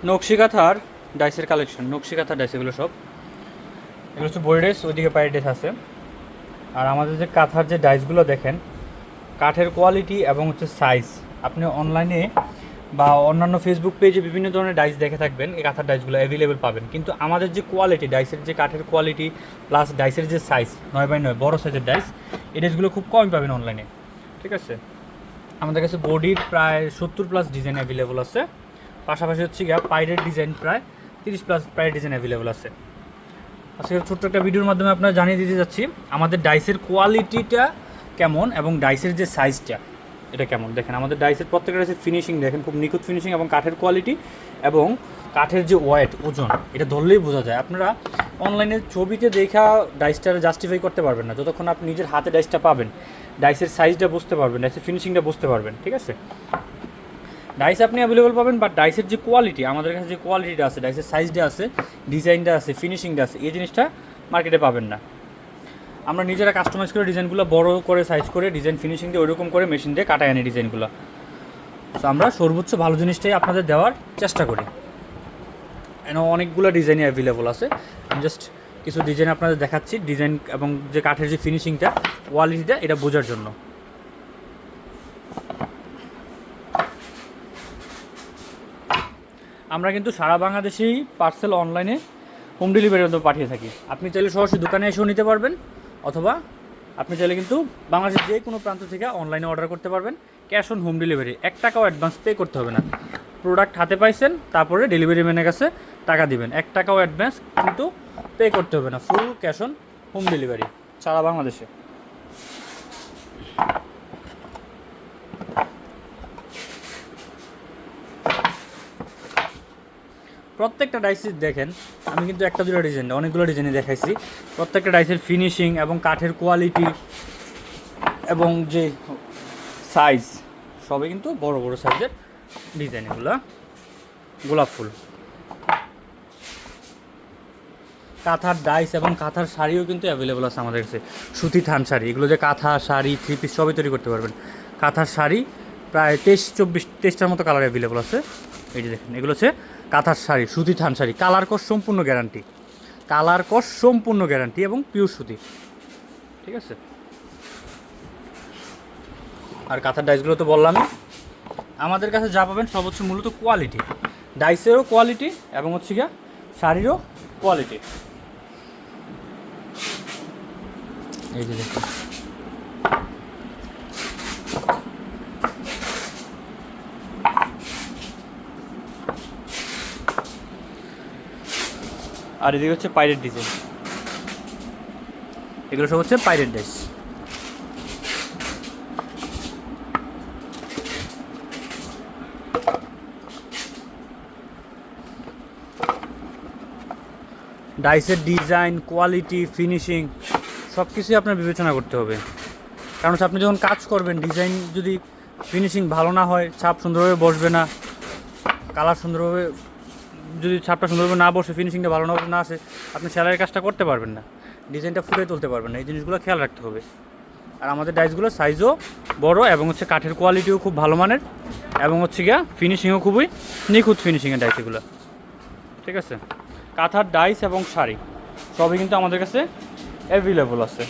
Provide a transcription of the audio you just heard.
নকশি কাঁথার ডাইসের কালেকশন, নকশি কাঁথার ডাইস এগুলো সব, এগুলো হচ্ছে বড়ি ডাইস, ওইদিকে পায়ের ডাইস আছে। আর আমাদের যে কাঁথার যে ডাইসগুলো দেখেন, কাঠের কোয়ালিটি এবং হচ্ছে সাইজ, আপনি অনলাইনে বা অন্যান্য ফেসবুক পেজে বিভিন্ন ধরনের ডাইস দেখে থাকবেন, এই কাঁথার ডাইসগুলো অ্যাভেলেবেল পাবেন। কিন্তু আমাদের যে কোয়ালিটি ডাইসের, যে কাঠের কোয়ালিটি প্লাস ডাইসের যে সাইজ 9x9 বড় সাইজের ডাইস, এই ডাইসগুলো খুব কম পাবেন অনলাইনে। ঠিক আছে, আমাদের কাছে বডির প্রায় 70+ ডিজাইন অ্যাভেলেবল আছে, পাশাপাশি হচ্ছে গিয়ে পাইরের ডিজাইন প্রায় 30+ পাইরের ডিজাইন অ্যাভেলেবল আছে। আজকে ছোট্ট একটা ভিডিওর মাধ্যমে আপনারা জানিয়ে দিতে যাচ্ছি আমাদের ডাইসের কোয়ালিটিটা কেমন এবং ডাইসের যে সাইজটা এটা কেমন। দেখেন আমাদের ডাইসের প্রত্যেকটা ডাইসের ফিনিশিং দেখেন, খুব নিখুঁত ফিনিশিং এবং কাঠের কোয়ালিটি এবং কাঠের যে ওয়েট, ওজন, এটা ধরলেই বোঝা যায়। আপনারা অনলাইনে ছবিতে দেখা ডাইসটা জাস্টিফাই করতে পারবেন না যতক্ষণ আপনি নিজের হাতে ডাইসটা পাবেন, ডাইসের সাইজটা বুঝতে পারবেন, ডাইসের ফিনিশিংটা বুঝতে পারবেন। ঠিক আছে, ডাইস আপনি অ্যাভেলেবল পাবেন, বাট ডাইসের যে কোয়ালিটি, আমাদের কাছে যে কোয়ালিটিটা আছে, ডাইসের সাইজটা আছে, ডিজাইনটা আছে, ফিনিশিংটা আছে, এই জিনিসটা মার্কেটে পাবেন না। আমরা নিজেরা কাস্টমাইজ করে ডিজাইনগুলো বড় করে সাইজ করে ডিজাইন ফিনিশিং দিয়ে ওইরকম করে মেশিন দিয়ে কাটায় আনি ডিজাইনগুলো। তো আমরা সর্বোচ্চ ভালো জিনিসটাই আপনাদের দেওয়ার চেষ্টা করি। অনেকগুলো ডিজাইনই অ্যাভেলেবল আছে, আমি জাস্ট কিছু ডিজাইন আপনাদের দেখাচ্ছি, ডিজাইন এবং যে কাঠের যে ফিনিশিংটা, কোয়ালিটিটা, এটা বোঝার জন্য। আমরা কিন্তু সারা বাংলাদেশেই পার্সেল অনলাইনে হোম ডেলিভারির মধ্যে পাঠিয়ে থাকি। আপনি চাইলে সরাসরি দোকানে এসেও নিতে পারবেন, অথবা আপনি চাইলে কিন্তু বাংলাদেশের যে কোনো প্রান্ত থেকে অনলাইনে অর্ডার করতে পারবেন। ক্যাশ অন হোম ডেলিভারি, 1 টাকাও অ্যাডভান্স পে করতে হবে না। প্রোডাক্ট হাতে পাইছেন, তারপরে ডেলিভারি ম্যানের কাছে টাকা দিবেন, 1 টাকাও অ্যাডভান্স কিন্তু পে করতে হবে না। Full cash on home delivery সারা বাংলাদেশে। প্রত্যেকটা ডাইসের দেখেন, আমি কিন্তু একটা দুটো ডিজাইন না, অনেকগুলো ডিজাইনে দেখাইছি। প্রত্যেকটা ডাইসের ফিনিশিং এবং কাঠের কোয়ালিটি এবং যে সাইজ, সবই কিন্তু বড় বড় সাইজের ডিজাইন। এগুলো গোলাপ ফুল, কাঁথার ডাইস এবং কাঁথার শাড়িও কিন্তু অ্যাভেলেবল আছে আমাদের কাছে। সুতি থান শাড়ি, এগুলো যে কাঁথা শাড়ি 3 পিস সবই তৈরি করতে পারবেন। কাঁথার শাড়ি প্রায় 23-24টার মতো কালার অ্যাভেলেবল আছে। এই যে দেখেন, এগুলো হচ্ছে কাঁথার শাড়ি, সুতি থান শাড়ি, কালার কস সম্পূর্ণ গ্যারান্টি, কালার কস সম্পূর্ণ গ্যারান্টি এবং পিওর সুতি। ঠিক আছে, আর কাঁথার ডাইসগুলো তো বললামই। আমাদের কাছে যা পাবেন সব হচ্ছে মূলত কোয়ালিটি, ডাইসেরও কোয়ালিটি এবং হচ্ছে গিয়া শাড়িরও কোয়ালিটি। এই যে দেখুন, আর এদিকে হচ্ছে পাইরেট ডিজাইন, এগুলো সব হচ্ছে পাইরেট ডাইস। ডাইসের ডিজাইন, কোয়ালিটি, ফিনিশিং সব কিছুই আপনার বিবেচনা করতে হবে। কারণ হচ্ছে আপনি যখন কাজ করবেন, ডিজাইন যদি ফিনিশিং ভালো না হয়, ছাপ সুন্দরভাবে বসবে না, কালার সুন্দরভাবে, যদি ছাপটা সুন্দরভাবে না বসে, ফিনিশিংটা ভালো না আসে, আপনি সেলাইয়ের কাজটা করতে পারবেন না, ডিজাইনটা ফুটে তুলতে পারবেন না। এই জিনিসগুলো খেয়াল রাখতে হবে। আর আমাদের ডাইসগুলো সাইজও বড় এবং হচ্ছে কাঠের কোয়ালিটিও খুব ভালো মানের এবং হচ্ছে গিয়া ফিনিশিংও খুবই নিখুঁত ফিনিশিংয়ের ডাইস এগুলো। ঠিক আছে, কাঁথার ডাইস এবং শাড়ি সবই কিন্তু আমাদের কাছে অ্যাভেলেবল আছে।